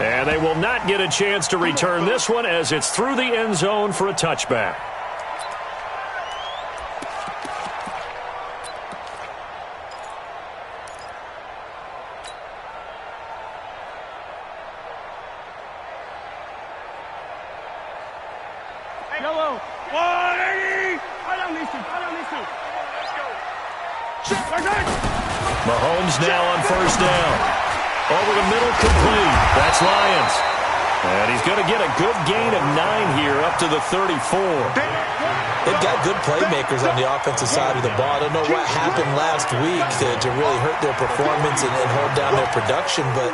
And they will not get a chance to return this one as it's through the end zone for a touchback. Mahomes now on first down. Over the middle, complete. That's Lions. And he's going to get a good gain of 9 here up to the 34. They've got good playmakers on the offensive side of the ball. I don't know what happened last week to really hurt their performance and hold down their production, but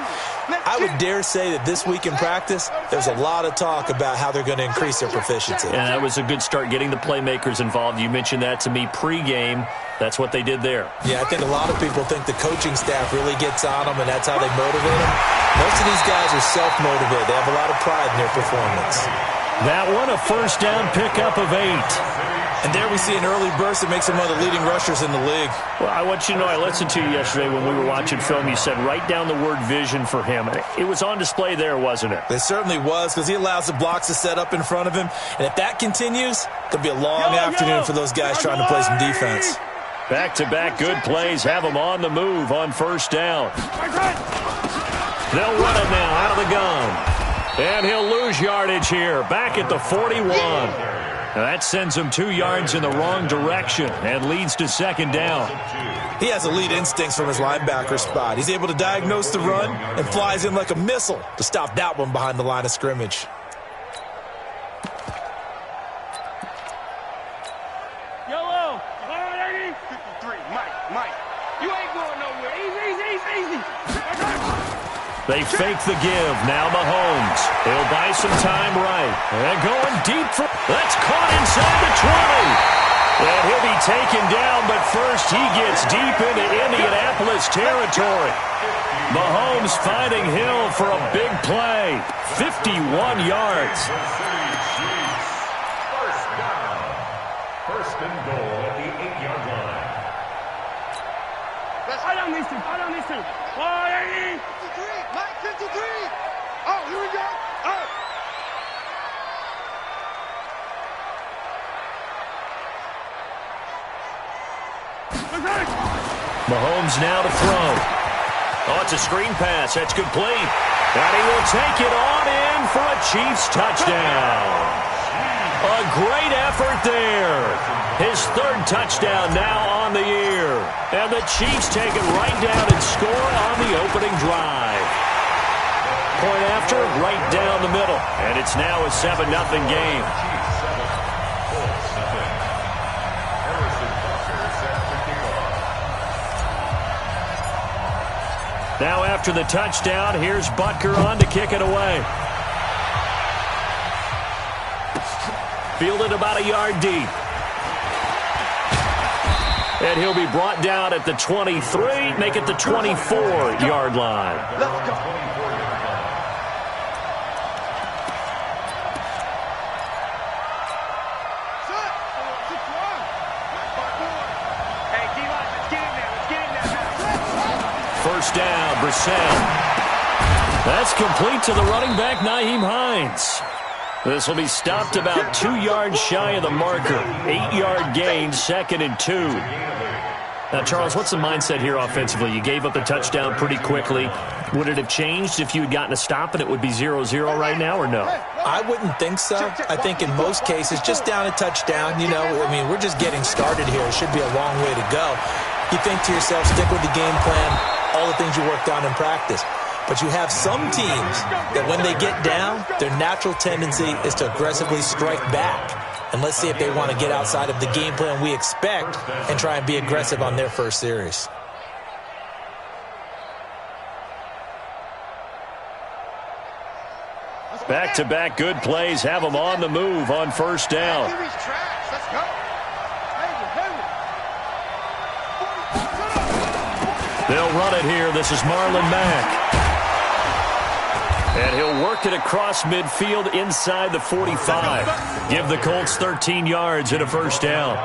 I would dare say that this week in practice, there's a lot of talk about how they're going to increase their proficiency. And that was a good start getting the playmakers involved. You mentioned that to me pregame. That's what they did there. Yeah, I think a lot of people think the coaching staff really gets on them, and that's how they motivate them. Most of these guys are self-motivated. They have a lot of pride in their performance. That one, a first down pickup of 8. And there we see an early burst that makes him one of the leading rushers in the league. Well, I want you to know, I listened to you yesterday when we were watching film. You said write down the word vision for him. It was on display there, wasn't it? It certainly was, because he allows the blocks to set up in front of him. And if that continues, it'll be a long afternoon for those guys trying to play some defense. Back-to-back good plays have him on the move on first down. They'll run it now out of the gun. And he'll lose yardage here, back at the 41. Now that sends him 2 yards in the wrong direction and leads to second down. He has elite instincts from his linebacker spot. He's able to diagnose the run and flies in like a missile to stop that one behind the line of scrimmage. Yellow, 53, Mike, you ain't going nowhere. Easy. They fake the give. Now Mahomes. He'll buy some time right. And going deep for... That's caught inside the 20. And he'll be taken down, but first he gets deep into Indianapolis territory. Mahomes finding Hill for a big play. 51 yards. First and goal at the 8-yard line. I don't need to. 180. 53, Mike, 53. Oh, here we go. Oh. Mahomes now to throw. Oh, it's a screen pass. That's complete. And he will take it on in for a Chiefs touchdown. A great effort there. His 3rd touchdown now on the year. And the Chiefs take it right down and score on the opening drive. Point after, right down the middle. And it's now a 7-0 game. Now after the touchdown, here's Butker on to kick it away. Fielded about a yard deep. And he'll be brought down at the 23, make it the 24-yard line. Let's go. First down, Brissett. That's complete to the running back, Nyheim Hines. This will be stopped about 2 yards shy of the marker. 8-yard gain, 2nd and 2. Now, Charles, what's the mindset here offensively? You gave up the touchdown pretty quickly. Would it have changed if you had gotten a stop and it would be 0-0 right now, or no? I wouldn't think so. I think in most cases, just down a touchdown, we're just getting started here. It should be a long way to go. You think to yourself, stick with the game plan, all the things you worked on in practice. But you have some teams that when they get down, their natural tendency is to aggressively strike back. And let's see if they want to get outside of the game plan we expect and try and be aggressive on their first series. Back-to-back good plays have them on the move on first down. They'll run it here. This is Marlon Mack. And he'll work it across midfield inside the 45. Give the Colts 13 yards and a first down.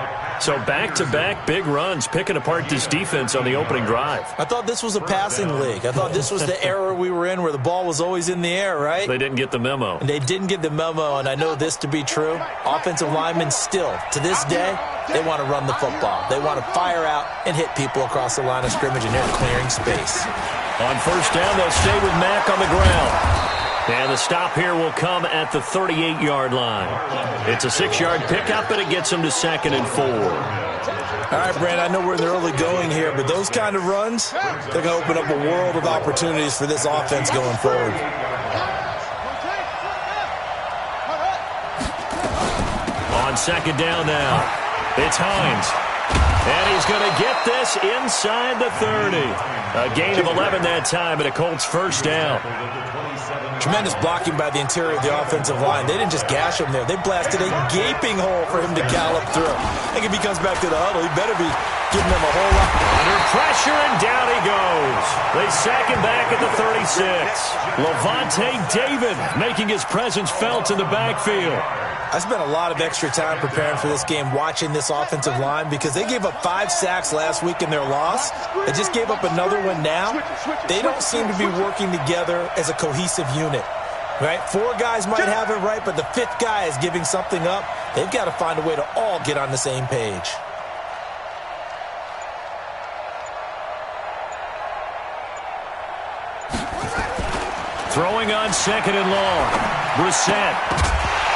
So back-to-back big runs, picking apart this defense on the opening drive. I thought this was a passing league. I thought this was the era we were in where the ball was always in the air, right? They didn't get the memo. And they didn't get the memo, and I know this to be true. Offensive linemen still, to this day, they want to run the football. They want to fire out and hit people across the line of scrimmage, and they're clearing space. On first down, they'll stay with Mack on the ground. And the stop here will come at the 38-yard line. It's a 6-yard pickup, and it gets them to 2nd and 4. All right, Brand, I know we're in the early going here, but those kind of runs, they're going to open up a world of opportunities for this offense going forward. On 2nd down now, it's Hines. And he's going to get this inside the 30. A gain of 11 that time, and a Colts first down. Tremendous blocking by the interior of the offensive line. They didn't just gash him there. They blasted a gaping hole for him to gallop through. I think if he comes back to the huddle, he better be giving them a whole lot. Under pressure, and down he goes. They sack him back at the 36. Levante David making his presence felt in the backfield. I spent a lot of extra time preparing for this game, watching this offensive line, because they gave up 5 sacks last week in their loss. They just gave up another one now. They don't seem to be working together as a cohesive unit, right? 4 guys might have it right, but the 5th guy is giving something up. They've got to find a way to all get on the same page. Throwing on 2nd and long. Brissett.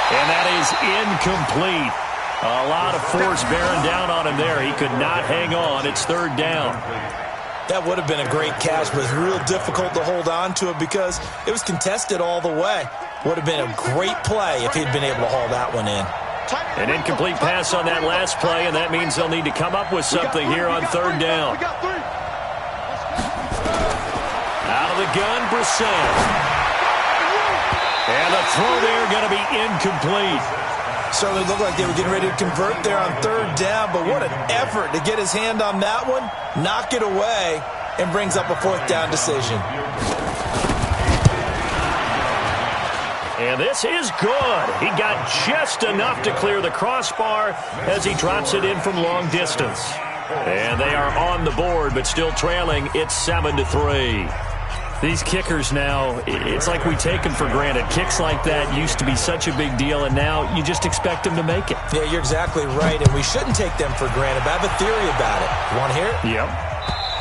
And that is incomplete. A lot of force bearing down on him there. He could not hang on. It's 3rd down. That would have been a great catch, but it's real difficult to hold on to it because it was contested all the way. Would have been a great play if he'd been able to haul that one in. An incomplete pass on that last play, and that means they'll need to come up with something here on 3rd down. Out of the gun, Brissett. And the throw there going to be incomplete. Certainly looked like they were getting ready to convert there on 3rd down, but what an effort to get his hand on that one, knock it away, and brings up a 4th down decision. And this is good. He got just enough to clear the crossbar as he drops it in from long distance. And they are on the board, but still trailing. It's 7-3. These kickers now, it's like we take them for granted. Kicks like that used to be such a big deal, and now you just expect them to make it. Yeah, you're exactly right, and we shouldn't take them for granted. But I have a theory about it. You want to hear it? Yep.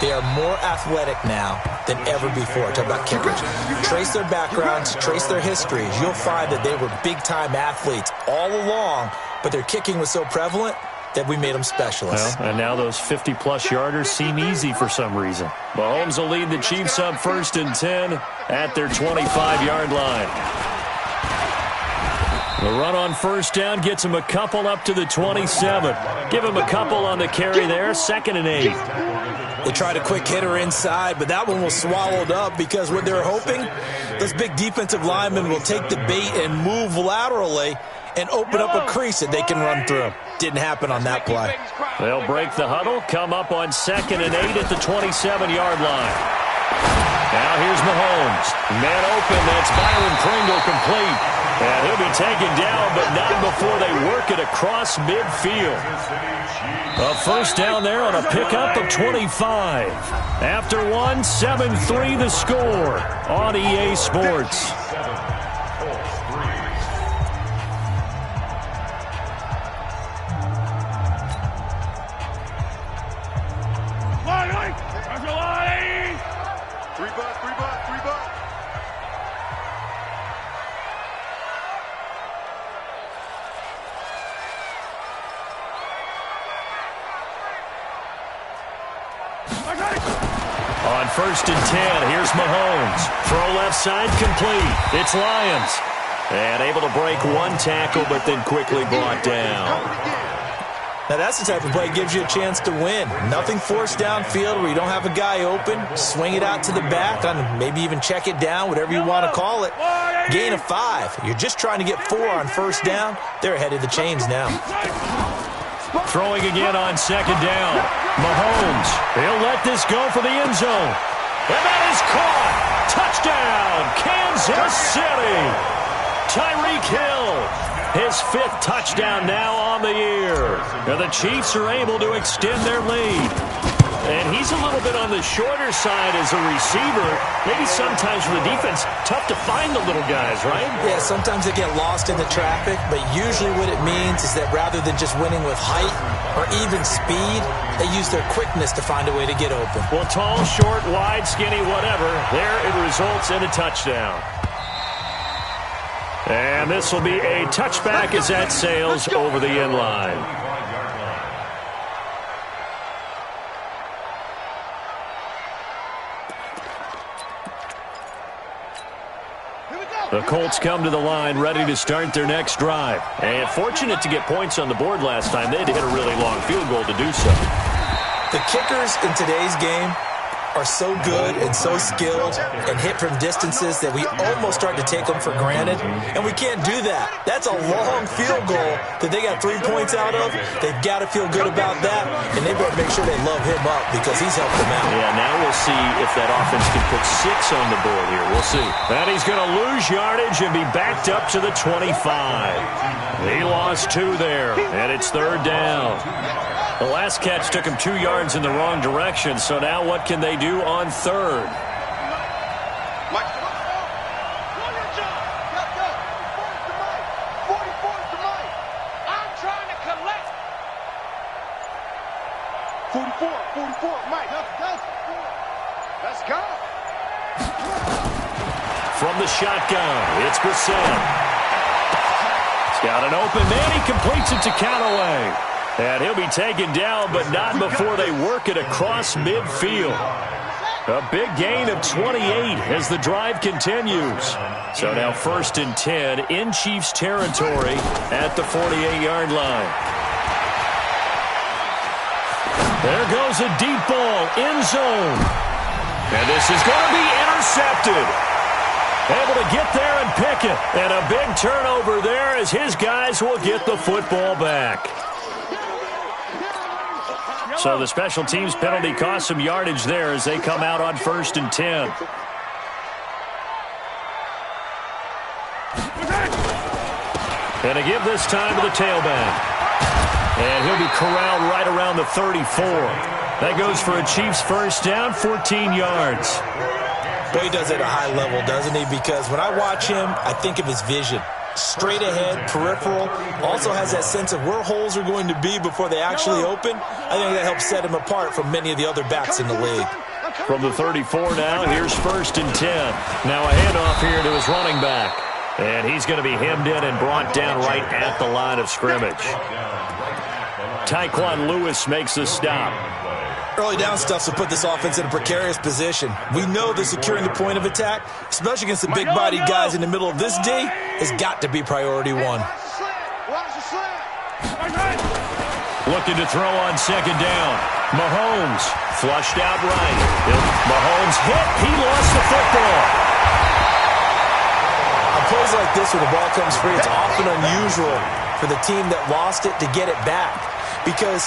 They are more athletic now than ever before. Talk about kickers. Trace their backgrounds, trace their histories. You'll find that they were big-time athletes all along, but their kicking was so prevalent that we made them specialists. Well, and now those 50-plus yarders seem easy for some reason. Mahomes will lead the Chiefs up 1st and 10 at their 25-yard line. The run on 1st down gets him a couple up to the 27. Give him a couple on the carry there, 2nd and 8. They tried a quick hitter inside, but that one was swallowed up because what they're hoping, those big defensive linemen will take the bait and move laterally and open up a crease that they can run through. Didn't happen on that play. They'll break the huddle, come up on 2nd and 8 at the 27-yard line. Now here's Mahomes. Man open, that's Byron Pringle complete. And he'll be taken down, but not before they work it across midfield. A 1st down there on a pickup of 25. After 7-3 the score on EA Sports. On 1st and 10, here's Mahomes. Throw left side complete. It's Lions. And able to break one tackle, but then quickly brought down. Now that's the type of play that gives you a chance to win. Nothing forced downfield where you don't have a guy open. Swing it out to the back, and maybe even check it down, whatever you want to call it. Gain of 5. You're just trying to get 4 on 1st down. They're ahead of the chains now. Throwing again on 2nd down. Mahomes, he'll let this go for the end zone. And that is caught. Touchdown, Kansas City. Tyreek Hill his 5th touchdown now on the year. And the Chiefs are able to extend their lead. And he's a little bit on the shorter side as a receiver. Maybe sometimes for the defense, tough to find the little guys, right? Yeah, sometimes they get lost in the traffic, but usually what it means is that rather than just winning with height or even speed, they use their quickness to find a way to get open. Well, tall, short, wide, skinny, whatever, there it results in a touchdown. And this will be a touchback as that sails over the end line. The Colts come to the line ready to start their next drive. And fortunate to get points on the board last time. They had to hit a really long field goal to do so. The kickers in today's game are so good and so skilled and hit from distances that we almost start to take them for granted, and we can't do that. That's a long field goal that they got 3 points out of. They've got to feel good about that, and they better make sure they love him up because he's helped them out. Yeah, now we'll see if that offense can put 6 on the board here. We'll see. And he's going to lose yardage and be backed up to the 25. He lost 2 there, and it's 3rd down. The last catch took him 2 yards in the wrong direction, so now what can they do on 3rd? I'm trying to collect. 44, Mike. Let's go. From the shotgun, it's Brissett. He's got an open man. He completes it to Callaway. And he'll be taken down, but not before they work it across midfield. A big gain of 28 as the drive continues. So now 1st and 10 in Chiefs territory at the 48-yard line. There goes a deep ball, end zone. And this is going to be intercepted. Able to get there and pick it. And a big turnover there as his guys will get the football back. So the special teams penalty cost some yardage there as they come out on 1st and 10. And to give this time to the tailback. And he'll be corralled right around the 34. That goes for a Chiefs 1st down, 14 yards. Boy, he does it at a high level, doesn't he? Because when I watch him, I think of his vision. Straight ahead, peripheral, also has that sense of where holes are going to be before they actually open. I think that helps set him apart from many of the other backs in the league. From the 34 now, here's 1st and 10. Now a handoff here to his running back. And he's going to be hemmed in and brought down right at the line of scrimmage. Tyquan Lewis makes the stop. Early down stuff to put this offense in a precarious position. We know that securing the point of attack, especially against the big-bodied guys in the middle of this D, has got to be priority 1. Looking to throw on 2nd down. Mahomes flushed out right. Mahomes hit. He lost the football. On plays like this where the ball comes free, it's often unusual for the team that lost it to get it back because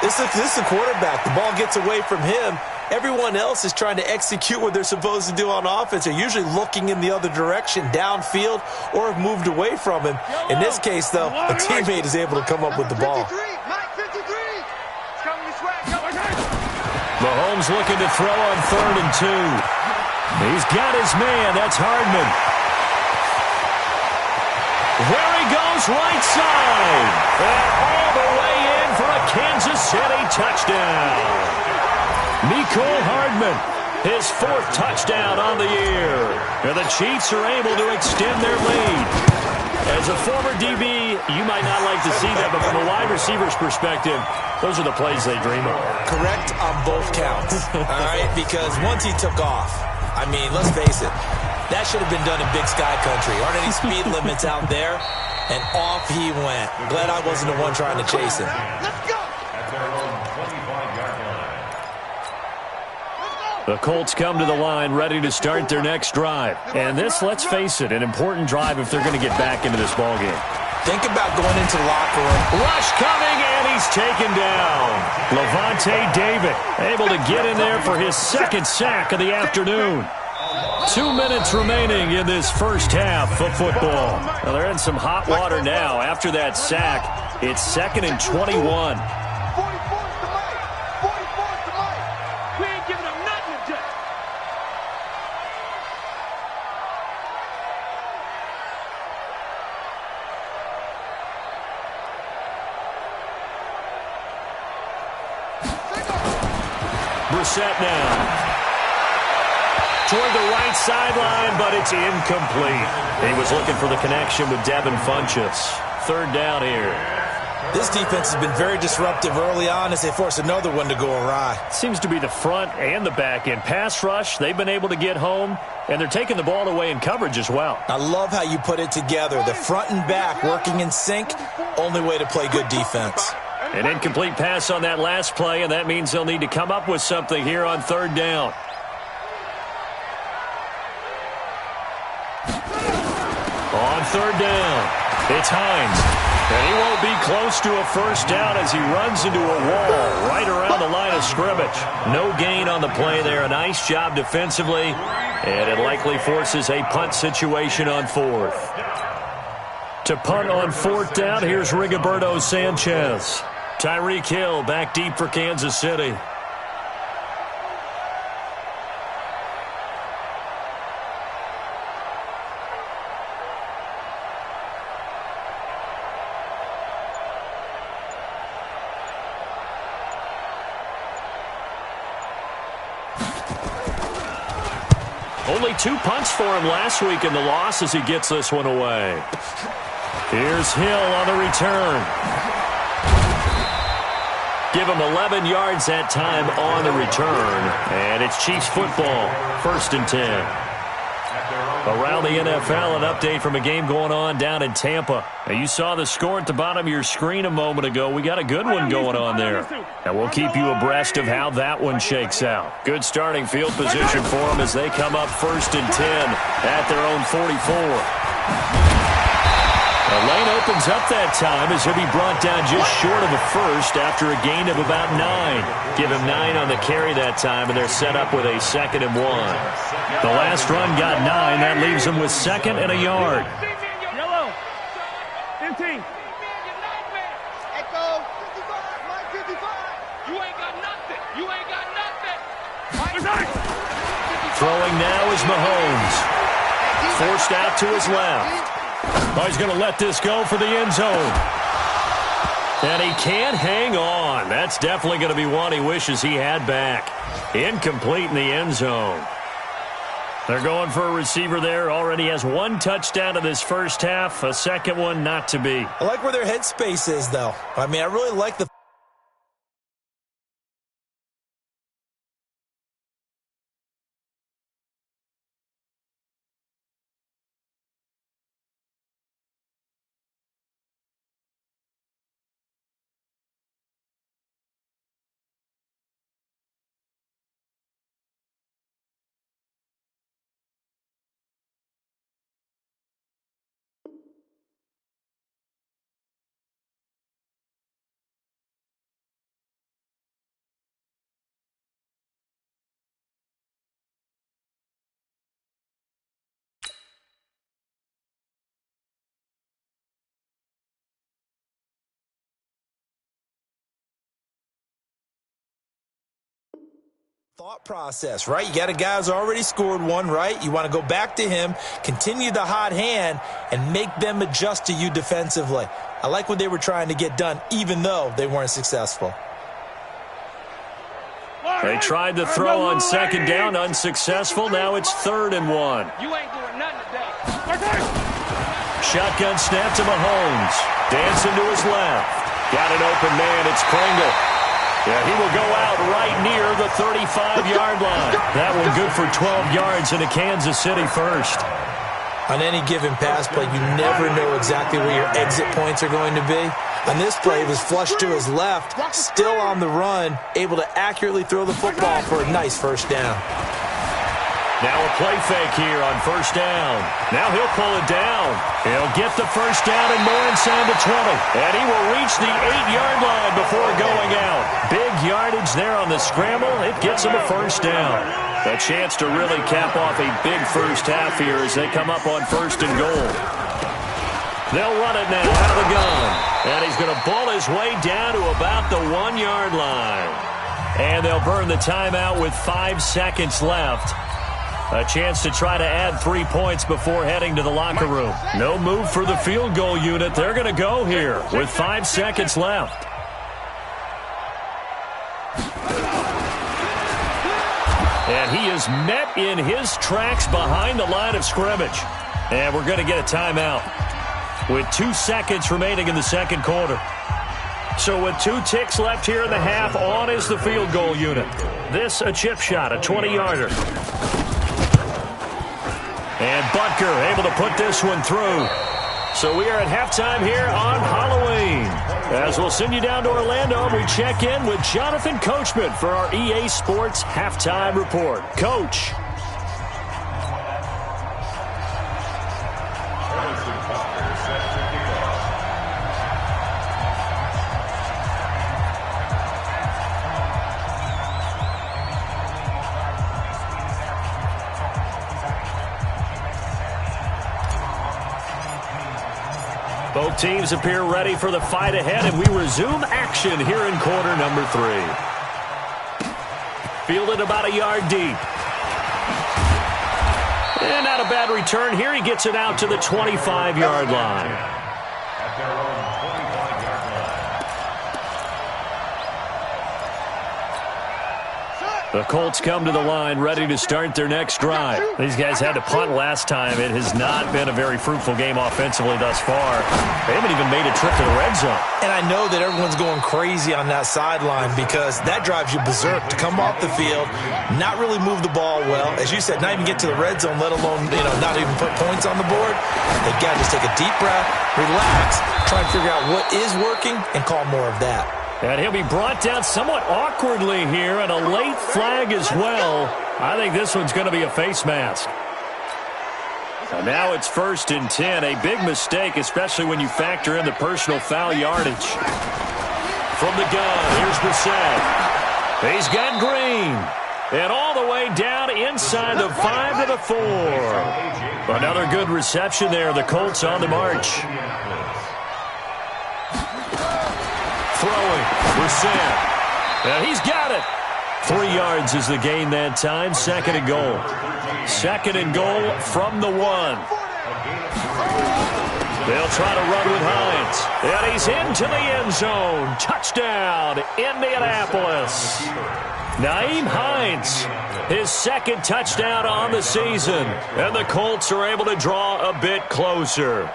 this is the quarterback. The ball gets away from him. Everyone else is trying to execute what they're supposed to do on offense. They're usually looking in the other direction, downfield, or have moved away from him. In this case, though, a teammate is able to come up with the ball. Mahomes looking to throw on 3rd and 2. He's got his man. That's Hardman. There he goes, right side. And all the way in for a Kansas City touchdown. Mecole Hardman, his 4th touchdown on the year. And the Chiefs are able to extend their lead. As a former DB, you might not like to see that, but from a wide receiver's perspective, those are the plays they dream of. Correct on both counts, all right? Because once he took off, I mean, let's face it, that should have been done in Big Sky Country. Aren't any speed limits out there? And off he went. Glad I wasn't the one trying to chase him. Let's go. The Colts come to the line ready to start their next drive. And this, let's face it, an important drive if they're going to get back into this ballgame. Think about going into the locker room. Rush coming, and he's taken down. Levante David able to get in there for his 2nd sack of the afternoon. 2 minutes remaining in this first half of football. Well, they're in some hot water now. After that sack, it's 2nd and 21. We ain't giving them nothing to do. Brissett now. Toward the right sideline, but it's incomplete. He was looking for the connection with Devin Funchess. 3rd down here. This defense has been very disruptive early on as they force another one to go awry. Seems to be the front and the back end. Pass rush, they've been able to get home, and they're taking the ball away in coverage as well. I love how you put it together. The front and back working in sync, only way to play good defense. An incomplete pass on that last play, and that means they'll need to come up with something here on 3rd down. On 3rd down, it's Hines. And he won't be close to a first down as he runs into a wall right around the line of scrimmage. No gain on the play there. A nice job defensively, and it likely forces a punt situation on 4th. To punt on 4th down, here's Rigoberto Sanchez. Tyreek Hill back deep for Kansas City. Only 2 punts for him last week in the loss as he gets this one away. Here's Hill on the return. Give him 11 yards that time on the return. And it's Chiefs football, 1st and 10. Around the NFL, an update from a game going on down in Tampa. Now, you saw the score at the bottom of your screen a moment ago. We got a good one going on there. And we'll keep you abreast of how that one shakes out. Good starting field position for them as they come up 1st and 10 at their own 44. The lane opens up that time as he'll be brought down just short of a first after a gain of about 9. Give him 9 on the carry that time, and they're set up with a 2nd and 1. The last run got 9. That leaves them with 2nd and a yard. Yellow. 15. Echo. 55. Mike 55. You ain't got nothing. You ain't got nothing. Throwing now is Mahomes. Forced out to his left. Oh, he's going to let this go for the end zone. And he can't hang on. That's definitely going to be one he wishes he had back. Incomplete in the end zone. They're going for a receiver there. Already has 1 touchdown in this first half. A second one not to be. I like where their headspace is, though. I mean, I really like the thought process, right? You got a guy who's already scored 1, right? You want to go back to him, continue the hot hand, and make them adjust to you defensively. I like what they were trying to get done, even though they weren't successful. They tried to throw on 2nd down, unsuccessful. Now it's 3rd and 1. You ain't doing nothing today. Shotgun snap to Mahomes. Dancing to his left. Got an open man. It's Pringle. Yeah, he will go out right near the 35-yard line. That one good for 12 yards into Kansas City first. On any given pass play, you never know exactly where your exit points are going to be. On this play, he was flushed to his left, still on the run, able to accurately throw the football for a nice first down. Now a play fake here on first down. Now he'll pull it down. He'll get the first down and more inside the 20. And he will reach the 8-yard line before going out. Big yardage there on the scramble. It gets him a first down. A chance to really cap off a big first half here as they come up on first and goal. They'll run it now out of the gun. And he's going to ball his way down to about the 1-yard line. And they'll burn the timeout with 5 seconds left. A chance to try to add 3 points before heading to the locker room. No move for the field goal unit. They're going to go here with 5 seconds left. And he is met in his tracks behind the line of scrimmage. And we're going to get a timeout with 2 seconds remaining in the second quarter. So with 2 ticks left here in the half, on is the field goal unit. This a chip shot, a 20-yarder. And Butker able to put this one through. So we are at halftime here on Halloween. As we'll send you down to Orlando, we check in with Jonathan Coachman for our EA Sports Halftime Report. Coach. Both teams appear ready for the fight ahead, and we resume action here in quarter number 3. Fielded about a yard deep. And not a bad return here. He gets it out to the 25-yard line. At their own 25-yard line. The Colts come to the line ready to start their next drive. These guys had to punt last time. It has not been a very fruitful game offensively thus far. They haven't even made a trip to the red zone. And I know that everyone's going crazy on that sideline because that drives you berserk to come off the field, not really move the ball well. As you said, not even get to the red zone, let alone, not even put points on the board. They've got to just take a deep breath, relax, try and figure out what is working, and call more of that. And he'll be brought down somewhat awkwardly here, and a late flag as well. I think this one's going to be a face mask. And now it's 1st and 10. A big mistake, especially when you factor in the personal foul yardage. From the gun, here's Brissett. He's got Green. And all the way down inside the 5 to the 4. Another good reception there. The Colts on the march. Throwing, Brissett. And he's got it. 3 yards is the gain that time. 2nd and goal. 2nd and goal from the 1. They'll try to run with Hines. And he's into the end zone. Touchdown, Indianapolis. Nyheim Hines, his 2nd touchdown on the season. And the Colts are able to draw a bit closer.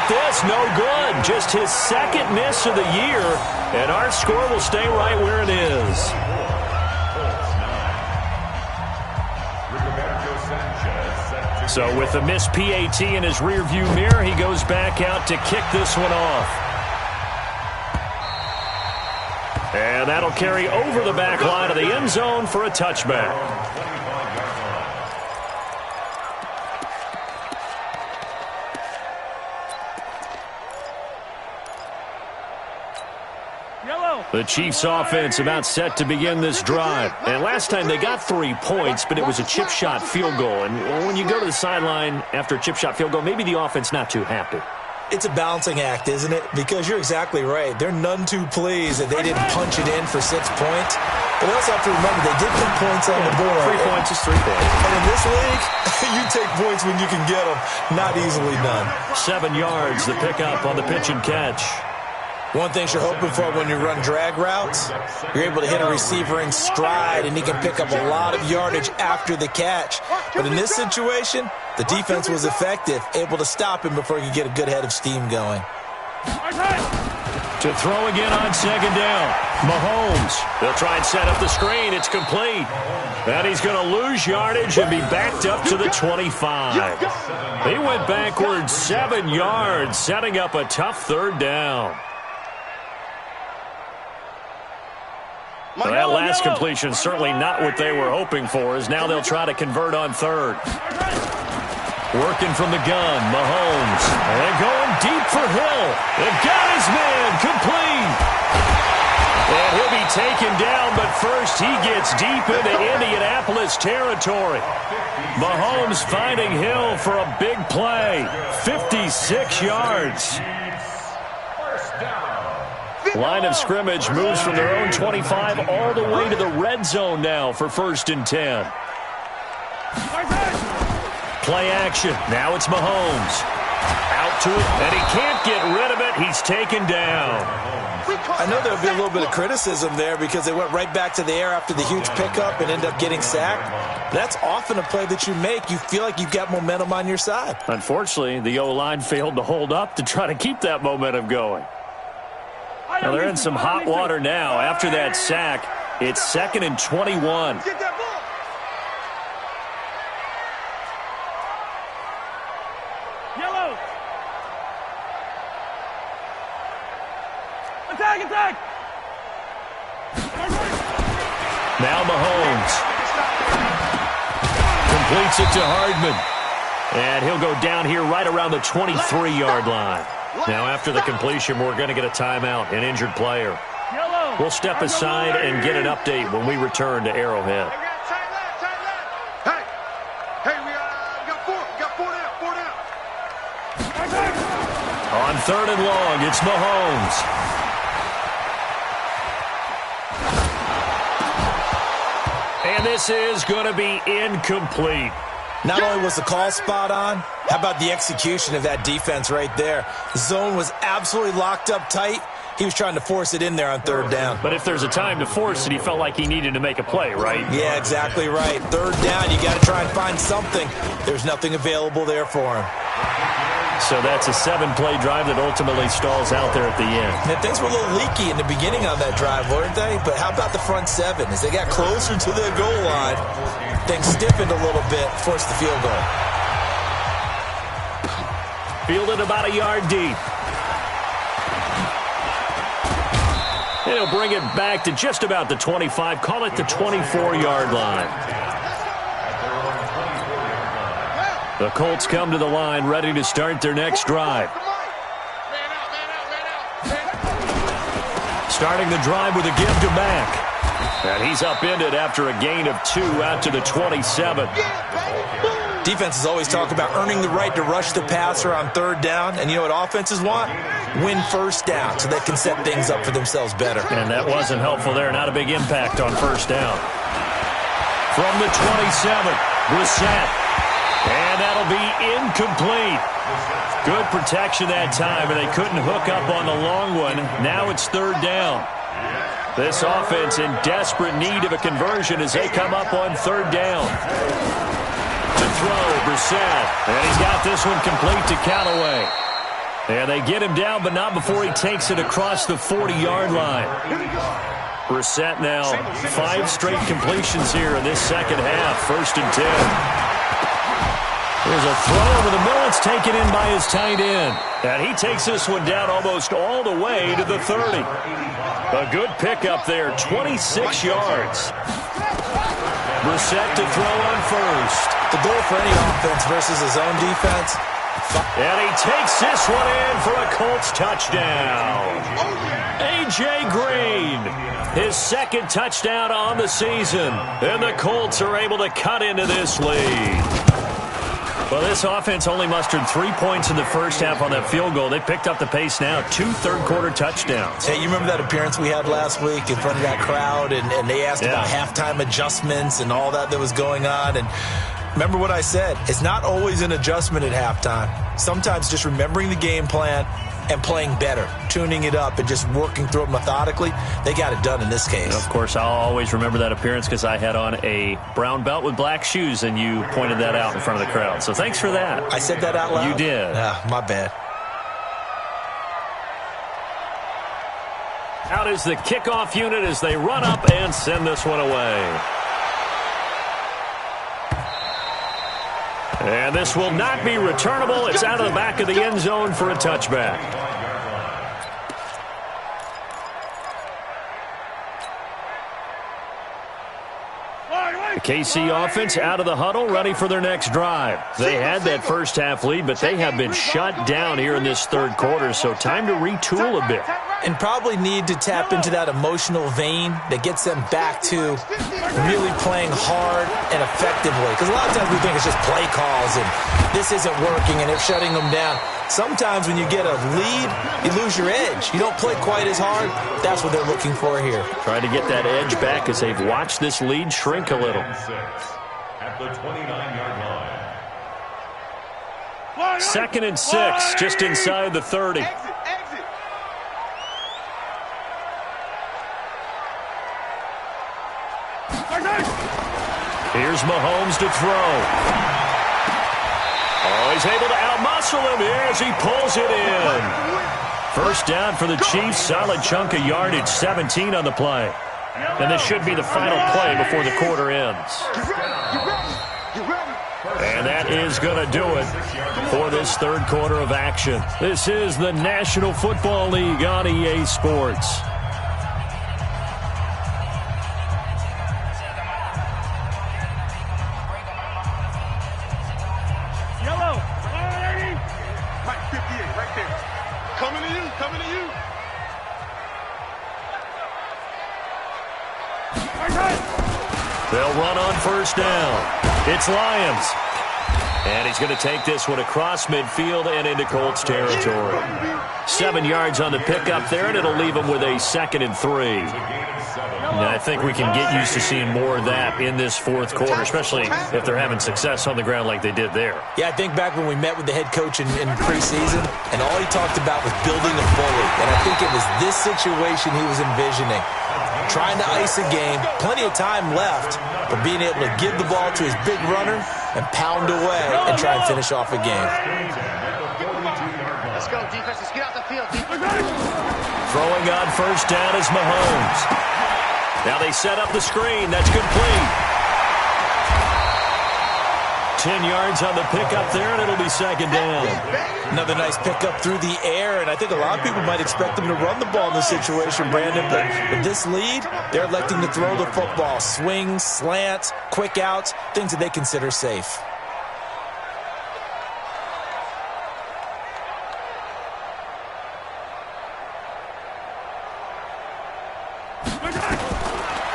This no good. Just his 2nd miss of the year, and our score will stay right where it is. So with the missed PAT in his rearview mirror, he goes back out to kick this one off. And that'll carry over the back line of the end zone for a touchback. The Chiefs offense about set to begin this drive. And last time they got 3 points, but it was a chip shot field goal. And when you go to the sideline after a chip shot field goal, maybe the offense not too happy. It's a balancing act, isn't it? Because you're exactly right. They're none too pleased that they didn't punch it in for 6 points. But we also have to remember they did put points on the board. 3 points is 3 points. And in this league, you take points when you can get them. Not easily done. 7 yards, the pickup on the pitch and catch. One thing you're hoping for when you run drag routes, you're able to hit a receiver in stride, and he can pick up a lot of yardage after the catch. But in this situation, the defense was effective, able to stop him before he could get a good head of steam going. To throw again on second down. Mahomes. They'll try and set up the screen. It's complete. And he's going to lose yardage and be backed up to the 25. He went backwards 7 yards, setting up a tough third down. Well, that last completion certainly not what they were hoping for, as now they'll try to convert on third. Working from the gun, Mahomes. And going deep for Hill. They've got his man complete. And he'll be taken down, but first he gets deep into Indianapolis territory. Mahomes finding Hill for a big play. 56 yards. Line of scrimmage moves from their own 25 all the way to the red zone now for 1st and 10. Play action. Now it's Mahomes. Out to it, and he can't get rid of it. He's taken down. I know there'll be a little bit of criticism there because they went right back to the air after the huge pickup and ended up getting sacked. That's often a play that you make. You feel like you've got momentum on your side. Unfortunately, the O-line failed to hold up to try to keep that momentum going. Now they're in some hot water now. After that sack, it's 2nd and 21. Yellow. Attack. Now Mahomes. Completes it to Hardman. And he'll go down here right around the 23-yard line. Now, after the completion, we're going to get a timeout, an injured player. We'll step aside and get an update when we return to Arrowhead. Hey, we got four down. On 3rd and long, it's Mahomes. And this is going to be incomplete. Not only was the call spot on, how about the execution of that defense right there? The zone was absolutely locked up tight. He was trying to force it in there on 3rd down. But if there's a time to force it, he felt like he needed to make a play, right? Yeah, exactly right. 3rd down, you got to try and find something. There's nothing available there for him. So that's a 7-play drive that ultimately stalls out there at the end. And things were a little leaky in the beginning on that drive, weren't they? But how about the front 7? As they got closer to the goal line, things stiffened a little bit, forced the field goal. Fielded about a yard deep. And he'll bring it back to just about the 25. Call it the 24-yard line. The Colts come to the line ready to start their next drive. Starting the drive with a give to Mack. And he's upended after a gain of 2 out to the 27. Defenses always talk about earning the right to rush the passer on 3rd down. And you know what offenses want? Win 1st down so they can set things up for themselves better. And that wasn't helpful there. Not a big impact on 1st down. From the 27, Brissett. And that'll be incomplete. Good protection that time, and they couldn't hook up on the long one. Now it's 3rd down. This offense in desperate need of a conversion as they come up on 3rd down. To throw, Brissett. And he's got this one complete to Callaway. And they get him down, but not before he takes it across the 40-yard line. Brissett now 5 straight completions here in this second half. 1st and 10. There's a throw over the middle. It's taken in by his tight end. And he takes this one down almost all the way to the 30. A good pickup there, 26 yards. Brissett to throw on 1st. The goal for any offense versus his own defense. And he takes this one in for a Colts touchdown. A.J. Green, his 2nd touchdown on the season. And the Colts are able to cut into this lead. Well, this offense only mustered 3 points in the first half on that field goal. They picked up the pace now. 2 third-quarter touchdowns. Hey, you remember that appearance we had last week in front of that crowd, and they asked about halftime adjustments and all that was going on, and remember what I said. It's not always an adjustment at halftime. Sometimes just remembering the game plan and playing better, tuning it up and just working through it methodically. They got it done in this case. And of course, I'll always remember that appearance because I had on a brown belt with black shoes, and you pointed that out in front of the crowd. So thanks for that. I said that out loud? You did. My bad. Out is the kickoff unit as they run up and send this one away. And this will not be returnable. It's out of the back of the end zone for a touchback. The KC offense out of the huddle, ready for their next drive. They had that first half lead, but they have been shut down here in this third quarter, so time to retool a bit. And probably need to tap into that emotional vein that gets them back to really playing hard and effectively. Because a lot of times we think it's just play calls and this isn't working and it's shutting them down. Sometimes when you get a lead, you lose your edge. You don't play quite as hard. That's what they're looking for here. Trying to get that edge back as they've watched this lead shrink a little. At the 29-yard line. 2nd and 6, just inside the 30. Here's Mahomes to throw. Oh, he's able to outmuscle him as he pulls it in. First down for the Chiefs. Solid chunk of yardage, 17 on the play. And this should be the final play before the quarter ends. And that is going to do it for this third quarter of action. This is the National Football League on EA Sports. They'll run on first down. It's Lions. And he's going to take this one across midfield and into Colts territory. 7 yards on the pickup there, and it'll leave him with a 2nd and 3. And I think we can get used to seeing more of that in this fourth quarter, especially if they're having success on the ground like they did there. Yeah, I think back when we met with the head coach in preseason, and all he talked about was building a bully. And I think it was this situation he was envisioning. Trying to ice a game, plenty of time left, but being able to give the ball to his big runner and pound away and try and finish off a game. Let's go, defense. Let's get out the field. Throwing on first down is Mahomes. Now they set up the screen. That's complete. 10 yards on the pickup there, and it'll be 2nd down. Another nice pickup through the air, and I think a lot of people might expect them to run the ball in this situation, Brandon, but with this lead, they're electing to throw the football. Swings, slants, quick outs, things that they consider safe.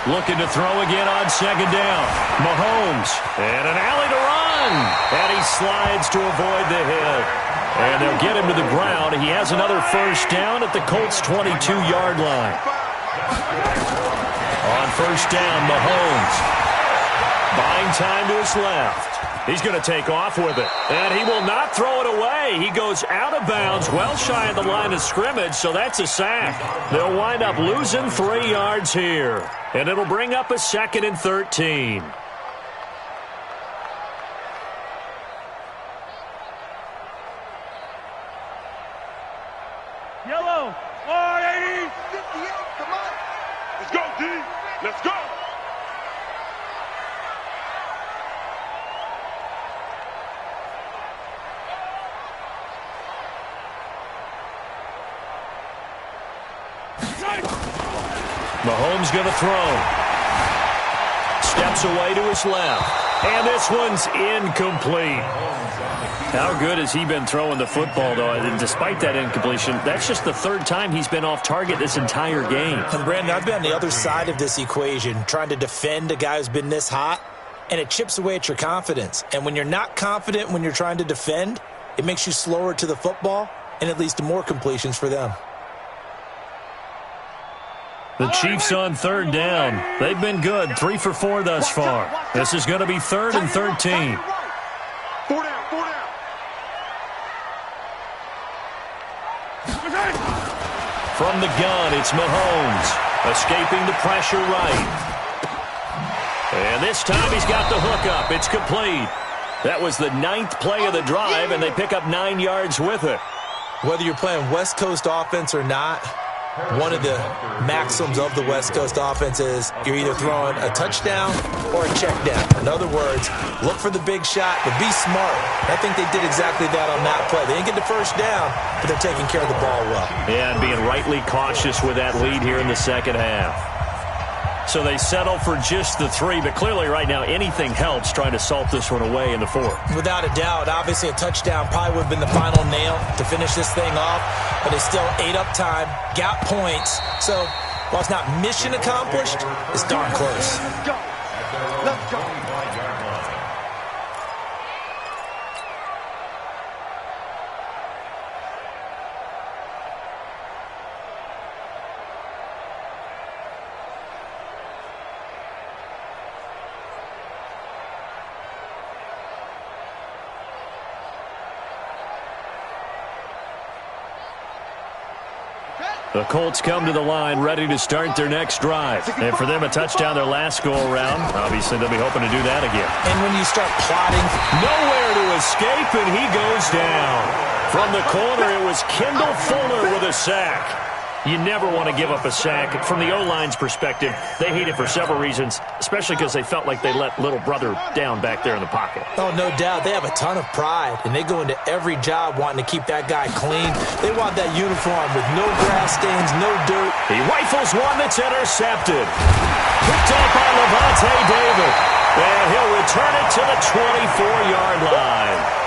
Looking to throw again on 2nd down. Mahomes, and an alley to run. And he slides to avoid the hit. And they'll get him to the ground. He has another first down at the Colts' 22-yard line. On first down, Mahomes. Buying time to his left. He's going to take off with it. And he will not throw it away. He goes out of bounds, well shy of the line of scrimmage, so that's a sack. They'll wind up losing 3 yards here. And it'll bring up a 2nd and 13. Yellow. 180. 58. Come on. Let's go, D. Let's go. Mahomes going to throw. Steps away to his left. And this one's incomplete. How good has he been throwing the football, though? And despite that incompletion, that's just the 3rd time he's been off target this entire game. And Brandon, I've been on the other side of this equation, trying to defend a guy who's been this hot, and it chips away at your confidence. And when you're not confident when you're trying to defend, it makes you slower to the football, and it leads to more completions for them. The Chiefs on 3rd down. They've been good, 3 for 4 thus far. This is going to be 3rd and 13. 4 down, 4 down. From the gun, it's Mahomes. Escaping the pressure right. And this time he's got the hook up. It's complete. That was the 9th play of the drive, and they pick up 9 yards with it. Whether you're playing West Coast offense or not, One of the maxims of the West Coast offense is you're either throwing a touchdown or a check down. In other words, look for the big shot, but be smart. I think they did exactly that on that play. They didn't get the first down, but they're taking care of the ball well. Yeah, and being rightly cautious with that lead here in the second half. So they settle for just the 3, but clearly right now anything helps trying to salt this one away in the 4th. Without a doubt, obviously a touchdown probably would have been the final nail to finish this thing off, but it's still ate up time, got points. So while it's not mission accomplished, it's darn close. Let's go. Let's go. The Colts come to the line ready to start their next drive. And for them, a touchdown their last go-around. Obviously, they'll be hoping to do that again. And when you start plotting, nowhere to escape, and he goes down. From the corner, it was Kendall Fuller with a sack. You never want to give up a sack. From the O-line's perspective, they hate it for several reasons, especially because they felt like they let little brother down back there in the pocket. Oh, no doubt. They have a ton of pride, and they go into every job wanting to keep that guy clean. They want that uniform with no grass stains, no dirt. He rifles one that's intercepted. Picked up by Levante David. And he'll return it to the 24-yard line.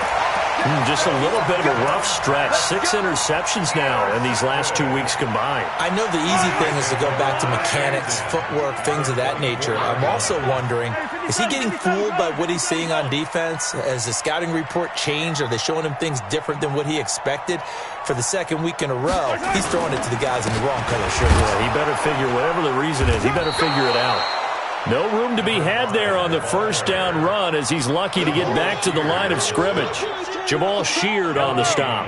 Just a little bit of a rough stretch. 6 interceptions now in these last 2 weeks combined. I know the easy thing is to go back to mechanics, footwork, things of that nature. I'm also wondering, is he getting fooled by what he's seeing on defense? Has the scouting report changed? Are they showing him things different than what he expected? For the second week in a row, he's throwing it to the guys in the wrong color shirts. Yeah, he better figure, whatever the reason is, he better figure it out. No room to be had there on the first down run as he's lucky to get back to the line of scrimmage. Jamal Sheard on the stop.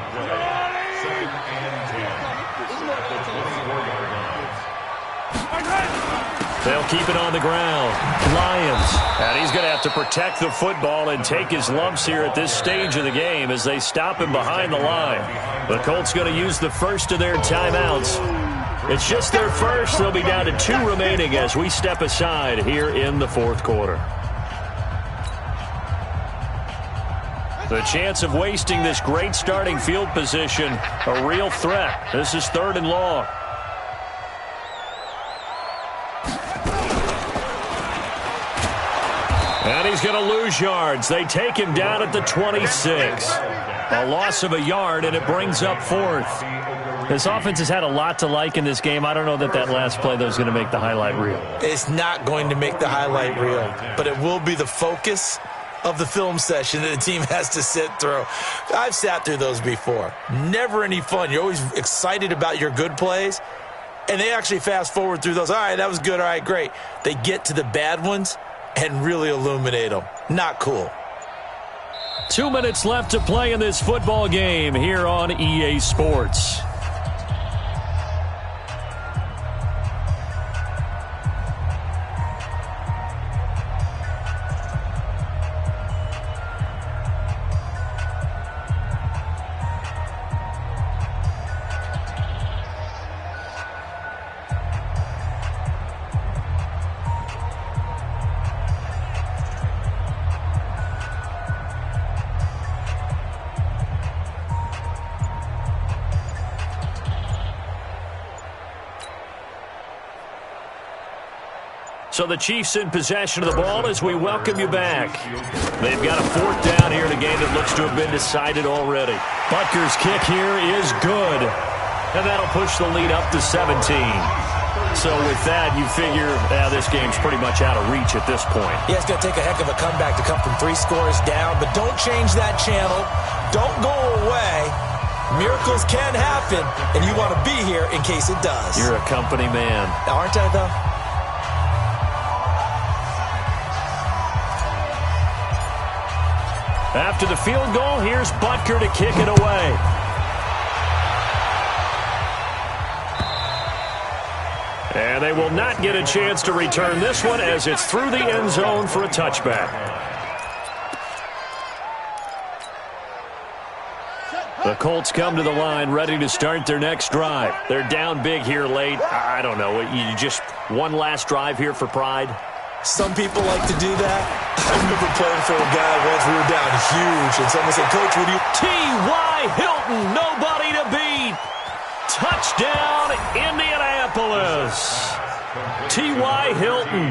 They'll keep it on the ground. Lions. And he's going to have to protect the football and take his lumps here at this stage of the game as they stop him behind the line. The Colts going to use the first of their timeouts. It's just their first. They'll be down to 2 remaining as we step aside here in the 4th quarter. The chance of wasting this great starting field position, a real threat. This is 3rd and long. And he's going to lose yards. They take him down at the 26. A loss of a yard, and it brings up 4th. This offense has had a lot to like in this game. I don't know that last play, though, is going to make the highlight reel. It's not going to make the highlight reel, but it will be the focus of the film session that the team has to sit through. I've sat through those before. Never any fun. You're always excited about your good plays, and they actually fast forward through those. All right, that was good. All right, great. They get to the bad ones and really illuminate them. Not cool. 2 minutes left to play in this football game here on EA Sports. So the Chiefs in possession of the ball as we welcome you back. They've got a 4th down here in a game that looks to have been decided already. Butker's kick here is good. And that'll push the lead up to 17. So with that, you figure this game's pretty much out of reach at this point. Yeah, it's going to take a heck of a comeback to come from 3 scores down. But don't change that channel. Don't go away. Miracles can happen, and you want to be here in case it does. You're a company man. Aren't I, though? After the field goal, here's Butker to kick it away. And they will not get a chance to return this one as it's through the end zone for a touchback. The Colts come to the line ready to start their next drive. They're down big here late. I don't know. You just one last drive here for pride? Some people like to do that. I remember playing for a guy once we were down huge, and someone said, Coach, what do you... T.Y. Hilton, nobody to beat. Touchdown, Indianapolis. T.Y. Hilton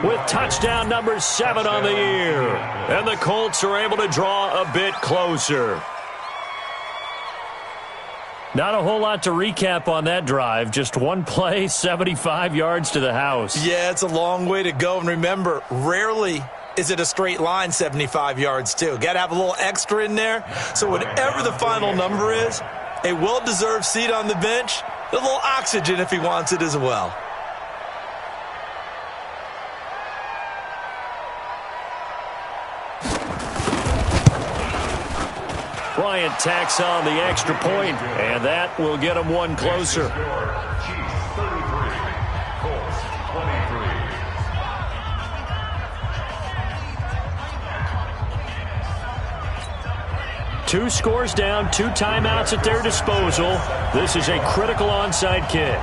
with touchdown number 7 on the year. And the Colts are able to draw a bit closer. Not a whole lot to recap on that drive. Just one play, 75 yards to the house. Yeah, it's a long way to go. And remember, rarely is it a straight line 75 yards, too. Got to have a little extra in there. So whatever the final number is, a well-deserved seat on the bench, a little oxygen if he wants it as well. Bryant tacks on the extra point, and that will get him one closer. Chiefs 33, Colts 23. 2 scores down, 2 timeouts at their disposal. This is a critical onside kick.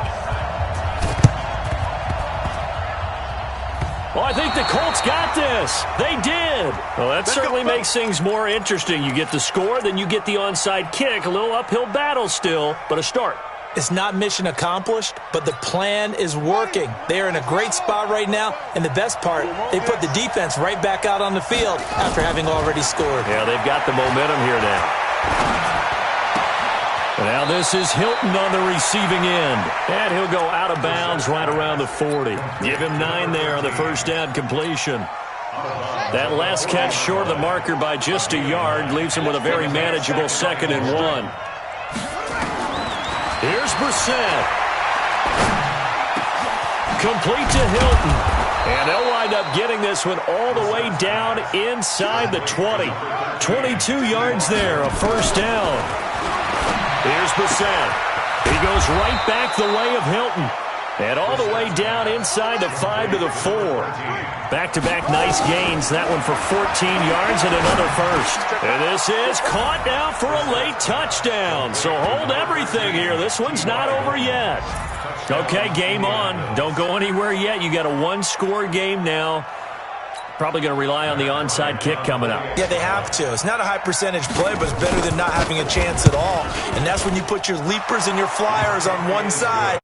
Oh, I think the Colts got this. They did. Well, that certainly makes things more interesting. You get the score, then you get the onside kick. A little uphill battle still, but a start. It's not mission accomplished, but the plan is working. They are in a great spot right now, and the best part, they put the defense right back out on the field after having already scored. Yeah, they've got the momentum here now. Now this is Hilton on the receiving end. And he'll go out of bounds right around the 40. Give him 9 there on the first down completion. That last catch short of the marker by just a yard leaves him with a very manageable 2nd and 1. Here's Brissett. Complete to Hilton. And they'll wind up getting this one all the way down inside the 20. 22 yards there, a first down. Here's Brissett. He goes right back the way of Hilton. And all the way down inside the 5 to the 4. Back-to-back nice gains. That one for 14 yards and another first. And this is caught now for a late touchdown. So hold everything here. This one's not over yet. Okay, game on. Don't go anywhere yet. You got a 1-score game now. Probably going to rely on the onside kick coming up. Yeah, they have to. It's not a high percentage play, but it's better than not having a chance at all. And that's when you put your leapers and your flyers on one side.